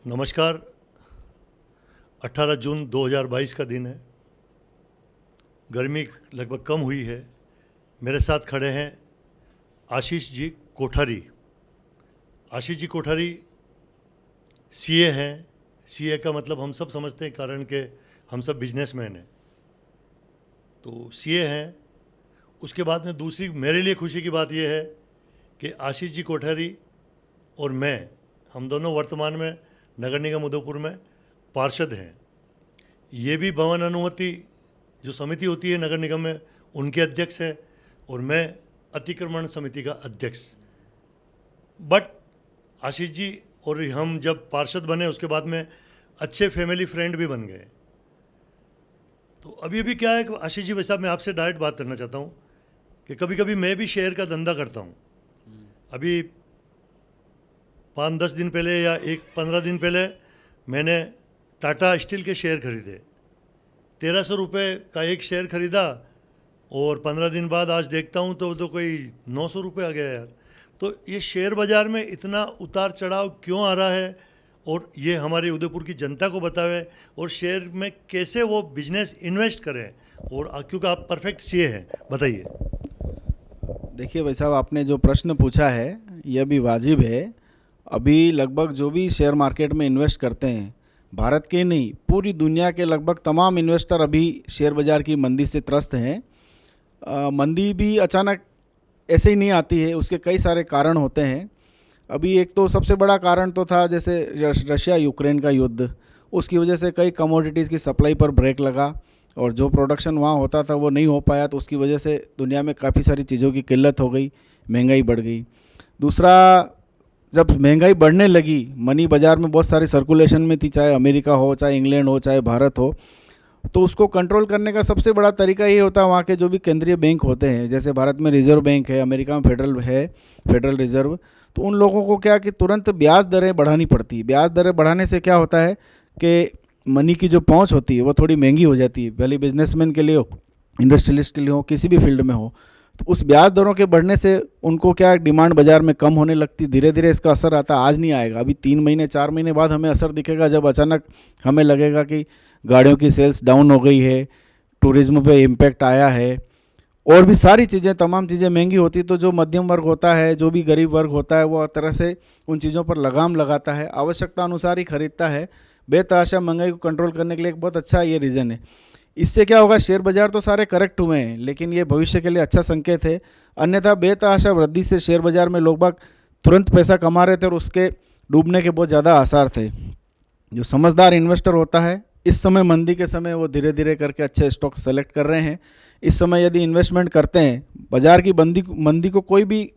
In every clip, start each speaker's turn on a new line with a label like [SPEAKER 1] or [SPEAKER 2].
[SPEAKER 1] नमस्कार। 18 जून 2022 का दिन है। गर्मी लगभग कम हुई है। मेरे साथ खड़े हैं आशीष जी कोठारी। आशीष जी कोठारी सीए हैं। सीए का मतलब हम सब समझते हैं, कारण के हम सब बिजनेसमैन हैं। तो सीए हैं। उसके बाद में दूसरी मेरे लिए खुशी की बात यह है कि आशीष जी कोठारी और मैं, हम दोनों वर्तमान में नगर निगम उदयपुर में पार्षद हैं। ये भी भवन अनुमति जो समिति होती है नगर निगम में, उनके अध्यक्ष हैं, और मैं अतिक्रमण समिति का अध्यक्ष। बट आशीष जी और हम जब पार्षद बने उसके बाद में अच्छे फैमिली फ्रेंड भी बन गए। तो अभी अभी क्या है कि आशीष जी, वैसा मैं आपसे डायरेक्ट बात करना चाहता हूँ कि कभी कभी मैं भी शेयर का धंधा करता हूँ। अभी 5-10 दिन पहले या 15 दिन पहले मैंने टाटा स्टील के शेयर खरीदे। 1300 रुपये का एक शेयर खरीदा, और 15 दिन बाद आज देखता हूँ तो कोई 900 रुपये आ गया यार। तो ये शेयर बाज़ार में इतना उतार चढ़ाव क्यों आ रहा है, और ये हमारे उदयपुर की जनता को बतावे, और शेयर में कैसे वो बिजनेस इन्वेस्ट करें। और क्योंकि आप परफेक्ट सीए हैं, बताइए।
[SPEAKER 2] देखिए भाई साहब, आपने जो प्रश्न पूछा है यह भी वाजिब है। अभी लगभग जो भी शेयर मार्केट में इन्वेस्ट करते हैं, भारत के नहीं पूरी दुनिया के लगभग तमाम इन्वेस्टर अभी शेयर बाज़ार की मंदी से त्रस्त हैं। मंदी भी अचानक ऐसे ही नहीं आती है, उसके कई सारे कारण होते हैं। अभी एक तो सबसे बड़ा कारण तो था जैसे रशिया यूक्रेन का युद्ध, उसकी वजह से कई कमोडिटीज़ की सप्लाई पर ब्रेक लगा, और जो प्रोडक्शन वहाँ होता था वो नहीं हो पाया, तो उसकी वजह से दुनिया में काफ़ी सारी चीज़ों की किल्लत हो गई, महंगाई बढ़ गई। दूसरा, जब महंगाई बढ़ने लगी, मनी बाज़ार में बहुत सारी सर्कुलेशन में थी, चाहे अमेरिका हो, चाहे इंग्लैंड हो, चाहे भारत हो, तो उसको कंट्रोल करने का सबसे बड़ा तरीका ये होता है वहाँ के जो भी केंद्रीय बैंक होते हैं, जैसे भारत में रिजर्व बैंक है, अमेरिका में फेडरल रिजर्व। तो उन लोगों को क्या कि तुरंत ब्याज दरें बढ़ानी पड़ती है। ब्याज दरें बढ़ाने से क्या होता है कि मनी की जो पहुँच होती है वो थोड़ी महंगी हो जाती है, भले बिजनेसमैन के लिए हो, इंडस्ट्रियलिस्ट के लिए हो, किसी भी फील्ड में हो। तो उस ब्याज दरों के बढ़ने से उनको क्या डिमांड बाज़ार में कम होने लगती। धीरे धीरे इसका असर आता। आज नहीं आएगा, अभी 3 महीने 4 महीने बाद हमें असर दिखेगा, जब अचानक हमें लगेगा कि गाड़ियों की सेल्स डाउन हो गई है, टूरिज्म पे इम्पैक्ट आया है, और भी सारी चीज़ें, तमाम चीज़ें महंगी होती। तो जो मध्यम वर्ग होता है, जो भी गरीब वर्ग होता है, वो तरह से उन चीज़ों पर लगाम लगाता है, आवश्यकता अनुसार ही खरीदता है। बेतहाशा महंगाई को कंट्रोल करने के लिए एक बहुत अच्छा ये रीज़न है। इससे क्या होगा, शेयर बाज़ार तो सारे करेक्ट हुए हैं, लेकिन ये भविष्य के लिए अच्छा संकेत है। अन्यथा बेतहाशा वृद्धि से शेयर बाज़ार में लोग बाग तुरंत पैसा कमा रहे थे, और उसके डूबने के बहुत ज़्यादा आसार थे। जो समझदार इन्वेस्टर होता है, इस समय मंदी के समय वो धीरे धीरे करके अच्छे स्टॉक सेलेक्ट कर रहे हैं। इस समय यदि इन्वेस्टमेंट करते हैं, बाज़ार की मंदी को कोई भी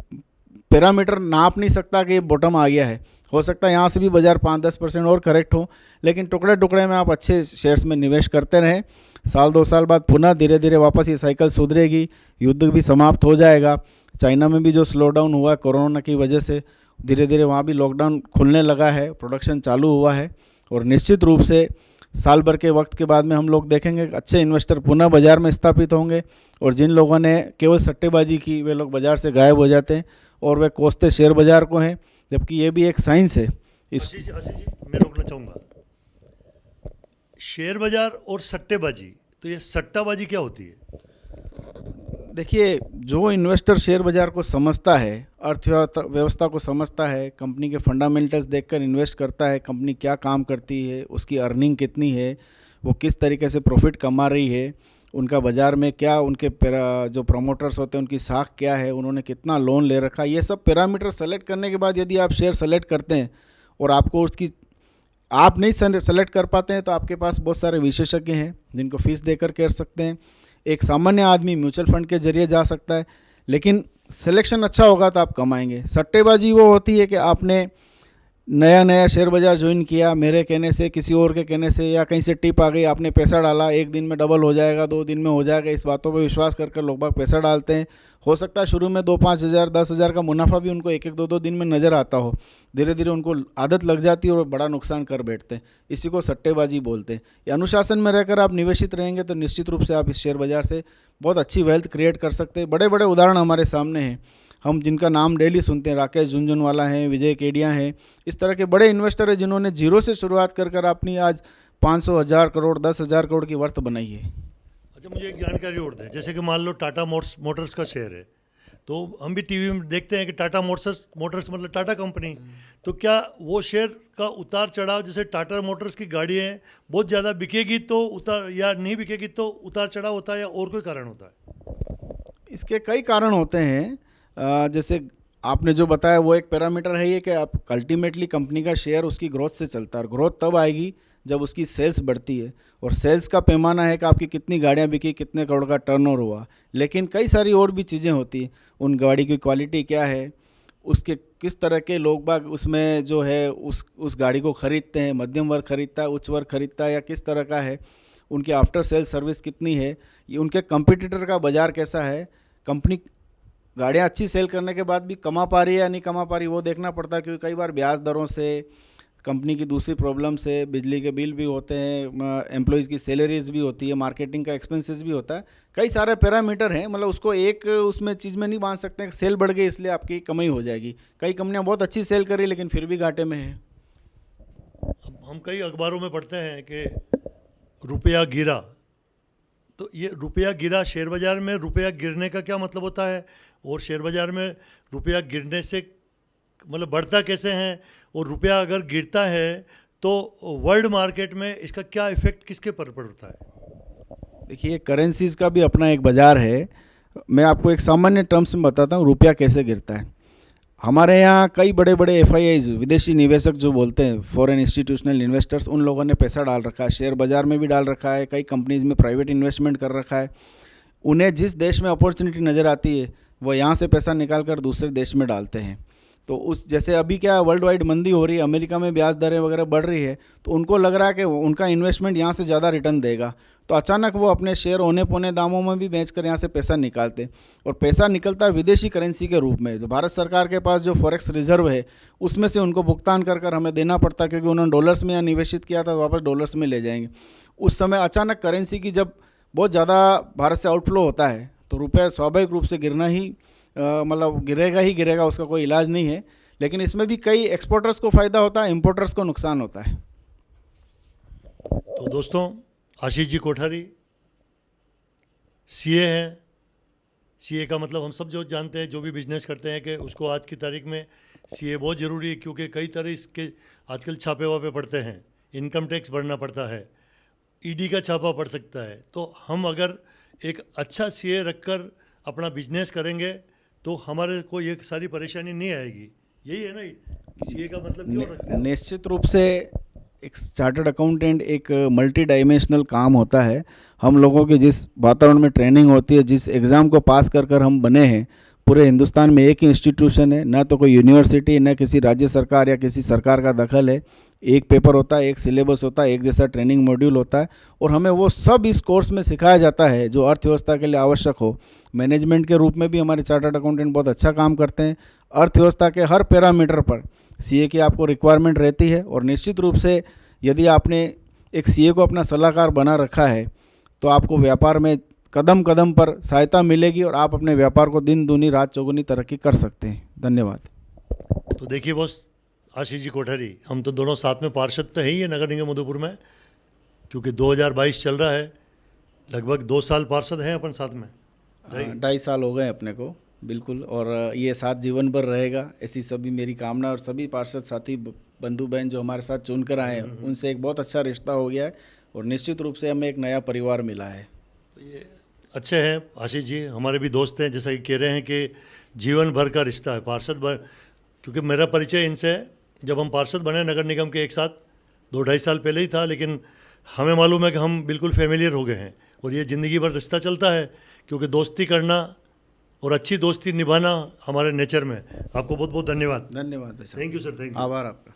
[SPEAKER 2] पैरामीटर नाप नहीं सकता कि बॉटम आ गया है। हो सकता है यहाँ से भी बाज़ार 5-10% और करेक्ट हो, लेकिन टुकड़े टुकड़े में आप अच्छे शेयर्स में निवेश करते रहें। साल 2 साल बाद पुनः धीरे धीरे वापस ये साइकिल सुधरेगी, युद्ध भी समाप्त हो जाएगा। चाइना में भी जो स्लो डाउन हुआ कोरोना की वजह से, धीरे धीरे वहाँ भी लॉकडाउन खुलने लगा है, प्रोडक्शन चालू हुआ है, और निश्चित रूप से साल भर के वक्त के बाद में हम लोग देखेंगे अच्छे इन्वेस्टर पुनः बाज़ार में स्थापित होंगे। और जिन लोगों ने केवल सट्टेबाजी की, वे लोग बाज़ार से गायब हो जाते हैं, और वे कोसते शेयर बाज़ार को हैं, जबकि ये भी एक साइंस है।
[SPEAKER 1] आशीष जी, मैं रोकना चाहूँगा। शेयर बाजार और सट्टेबाजी, तो ये सट्टाबाजी क्या होती है?
[SPEAKER 2] देखिए, जो इन्वेस्टर शेयर बाज़ार को समझता है, अर्थव्यवस्था को समझता है, कंपनी के फंडामेंटल्स देखकर इन्वेस्ट करता है, कंपनी क्या काम करती है, उसकी अर्निंग कितनी है, वो किस तरीके से प्रॉफिट कमा रही है, उनका बाज़ार में क्या, उनके जो प्रमोटर्स होते हैं उनकी साख क्या है, उन्होंने कितना लोन ले रखा है, ये सब पैरामीटर सेलेक्ट करने के बाद यदि आप शेयर सेलेक्ट करते हैं और आपको उसकी आप नहीं सेलेक्ट कर पाते हैं, तो आपके पास बहुत सारे विशेषज्ञ हैं जिनको फीस देकर कर सकते हैं। एक सामान्य आदमी म्यूचुअल फंड के जरिए जा सकता है, लेकिन सिलेक्शन अच्छा होगा तो आप कमाएंगे। सट्टेबाजी वो होती है कि आपने नया नया शेयर बाज़ार ज्वाइन किया, मेरे कहने से, किसी और के कहने से, या कहीं से टिप आ गई, आपने पैसा डाला, 1 दिन में डबल हो जाएगा, 2 दिन में हो जाएगा, इस बातों पर विश्वास कर लोग बाग पैसा डालते हैं। हो सकता है शुरू में 2-5 हज़ार 10 हज़ार का मुनाफा भी उनको 1-2 दिन में नज़र आता हो, धीरे धीरे उनको आदत लग जाती है और बड़ा नुकसान कर बैठते हैं। इसी को सट्टेबाजी बोलते हैं। ये अनुशासन में रहकर आप निवेशित रहेंगे तो निश्चित रूप से आप इस शेयर बाज़ार से बहुत अच्छी वेल्थ क्रिएट कर सकते हैं। बड़े बड़े उदाहरण हमारे सामने हैं। हम जिनका नाम डेली सुनते हैं, राकेश झुनझुनवाला हैं, विजय केडिया हैं, इस तरह के बड़े इन्वेस्टर हैं जिन्होंने जीरो से शुरुआत कर अपनी आज 500 हज़ार करोड़ 10,000 करोड़ की वर्थ बनाई है।
[SPEAKER 1] अच्छा, मुझे एक जानकारी और दें। जैसे कि मान लो टाटा मोटर्स का शेयर है, तो हम भी टीवी में देखते हैं कि टाटा मोटर्स मतलब टाटा कंपनी, तो क्या वो शेयर का उतार चढ़ाव, जैसे टाटा मोटर्स की गाड़ी है बहुत ज़्यादा बिकेगी तो उतार, या नहीं बिकेगी तो उतार चढ़ाव होता है, या और कोई कारण होता है?
[SPEAKER 2] इसके कई कारण होते हैं। जैसे आपने जो बताया वो एक पैरामीटर है ये कि आप अल्टीमेटली कंपनी का शेयर उसकी ग्रोथ से चलता है, और ग्रोथ तब आएगी जब उसकी सेल्स बढ़ती है, और सेल्स का पैमाना है कि आपकी कितनी गाड़ियाँ बिकी, कितने करोड़ का टर्नओवर हुआ। लेकिन कई सारी और भी चीज़ें होती हैं, उन गाड़ी की क्वालिटी क्या है, उसके किस तरह के लोग बाग उसमें जो है उस गाड़ी को ख़रीदते हैं, मध्यम वर्ग खरीदता है, उच्च वर्ग खरीदता है, या किस तरह का है, उनकी आफ्टर सेल सर्विस कितनी है, ये उनके कंपटीटर का बाज़ार कैसा है, कंपनी गाड़ियाँ अच्छी सेल करने के बाद भी कमा पा रही है या नहीं कमा पा रही, वो देखना पड़ता है। क्योंकि कई बार ब्याज दरों से, कंपनी की दूसरी प्रॉब्लम से, बिजली के बिल भी होते हैं, एम्प्लॉयज़ की सैलरीज भी होती है, मार्केटिंग का एक्सपेंसेस भी होता है, कई सारे पैरामीटर हैं। मतलब उसको एक उसमें चीज़ में नहीं बांध सकते कि सेल बढ़ गई इसलिए आपकी कमाई हो जाएगी। कई कंपनियां बहुत अच्छी सेल करी लेकिन फिर भी घाटे में है।
[SPEAKER 1] हम कई अखबारों में पढ़ते हैं कि रुपया गिरा, तो ये रुपया गिरा, शेयर बाज़ार में रुपया गिरने का क्या मतलब होता है, और शेयर बाज़ार में रुपया गिरने से मतलब बढ़ता कैसे हैं, और रुपया अगर गिरता है तो वर्ल्ड मार्केट में इसका क्या इफेक्ट किसके पर पड़ता है?
[SPEAKER 2] देखिए, करेंसीज का भी अपना एक बाज़ार है। मैं आपको एक सामान्य टर्म्स में बताता हूँ रुपया कैसे गिरता है। हमारे यहाँ कई बड़े बड़े FIIs, विदेशी निवेशक जो बोलते हैं, फॉरेन इंस्टीट्यूशनल इन्वेस्टर्स, उन लोगों ने पैसा डाल रखा है, शेयर बाज़ार में भी डाल रखा है, कई कंपनीज़ में प्राइवेट इन्वेस्टमेंट कर रखा है। उन्हें जिस देश में अपॉर्चुनिटी नज़र आती है वो यहाँ से पैसा निकाल कर दूसरे देश में डालते हैं। तो उस जैसे अभी क्या वर्ल्ड वाइड मंदी हो रही है, अमेरिका में ब्याज दरें वगैरह बढ़ रही है, तो उनको लग रहा है कि उनका इन्वेस्टमेंट यहाँ से ज़्यादा रिटर्न देगा, तो अचानक वो अपने शेयर औने पौने दामों में भी बेचकर यहाँ से पैसा निकालते हैं। और पैसा निकलता है विदेशी करेंसी के रूप में। तो भारत सरकार के पास जो फॉरेक्स रिजर्व है उसमें से उनको भुगतान कर हमें देना पड़ता है, क्योंकि उन्होंने डॉलर्स में यहाँ निवेशित किया था तो वापस डॉलर्स में ले जाएंगे। उस समय अचानक करेंसी की जब बहुत ज़्यादा भारत से आउटफ्लो होता है तो रुपया स्वाभाविक रूप से गिरना ही मतलब गिरेगा ही गिरेगा, उसका कोई इलाज नहीं है। लेकिन इसमें भी कई एक्सपोर्टर्स को फ़ायदा होता है, इंपोर्टर्स को नुकसान होता है।
[SPEAKER 1] तो दोस्तों, आशीष जी कोठारी CA हैं। CA का मतलब हम सब जो जानते हैं, जो भी बिजनेस करते हैं, कि उसको आज की तारीख में CA बहुत ज़रूरी है, क्योंकि कई तरह इसके आजकल छापे वापे पड़ते हैं, इनकम टैक्स भरना पड़ता है, ED का छापा पड़ सकता है। तो हम अगर एक अच्छा CA रखकर अपना बिजनेस करेंगे तो हमारे को ये सारी परेशानी नहीं आएगी। यही है ना, CA का मतलब क्यों रखते हैं?
[SPEAKER 2] निश्चित रूप से एक चार्टर्ड अकाउंटेंट एक मल्टी डायमेंशनल काम होता है। हम लोगों की जिस वातावरण में ट्रेनिंग होती है, जिस एग्ज़ाम को पास कर हम बने हैं, पूरे हिंदुस्तान में एक ही इंस्टीट्यूशन है, ना तो कोई यूनिवर्सिटी, ना किसी राज्य सरकार या किसी सरकार का दखल है। एक पेपर होता है, एक सिलेबस होता है, एक जैसा ट्रेनिंग मॉड्यूल होता है, और हमें वो सब इस कोर्स में सिखाया जाता है जो अर्थव्यवस्था के लिए आवश्यक हो। मैनेजमेंट के रूप में भी हमारे चार्टर्ड अकाउंटेंट बहुत अच्छा काम करते हैं। अर्थव्यवस्था के हर पैरामीटर पर CA की आपको रिक्वायरमेंट रहती है, और निश्चित रूप से यदि आपने एक CA को अपना सलाहकार बना रखा है तो आपको व्यापार में कदम कदम पर सहायता मिलेगी, और आप अपने व्यापार को दिन दूनी रात चौगुनी तरक्की कर सकते हैं। धन्यवाद।
[SPEAKER 1] तो देखिए बॉस, आशीष जी कोठारी, हम तो दोनों साथ में पार्षद तो है ही है नगर निगम मधुपुर में, क्योंकि 2022 चल रहा है, लगभग 2 साल पार्षद हैं अपन साथ में।
[SPEAKER 2] 2.5 साल हो गए अपने को, बिल्कुल, और ये साथ जीवन भर रहेगा, ऐसी सभी मेरी कामना। और सभी पार्षद साथी बंधु बहन जो हमारे साथ चुनकर आए हैं उनसे एक बहुत अच्छा रिश्ता हो गया है, और निश्चित रूप से हमें एक नया परिवार मिला है।
[SPEAKER 1] तो ये अच्छे हैं आशीष जी, हमारे भी दोस्त हैं, जैसा कि कह रहे हैं कि जीवन भर का रिश्ता है पार्षद भर। क्योंकि मेरा परिचय इनसे है, जब हम पार्षद बने नगर निगम के एक साथ 2-2.5 साल पहले ही था, लेकिन हमें मालूम है कि हम बिल्कुल फेमिलियर हो गए हैं, और ये ज़िंदगी भर रिश्ता चलता है, क्योंकि दोस्ती करना और अच्छी दोस्ती निभाना हमारे नेचर में। आपको बहुत बहुत धन्यवाद।
[SPEAKER 2] धन्यवाद।
[SPEAKER 1] Thank you sir, thank you.
[SPEAKER 2] आभार आपका।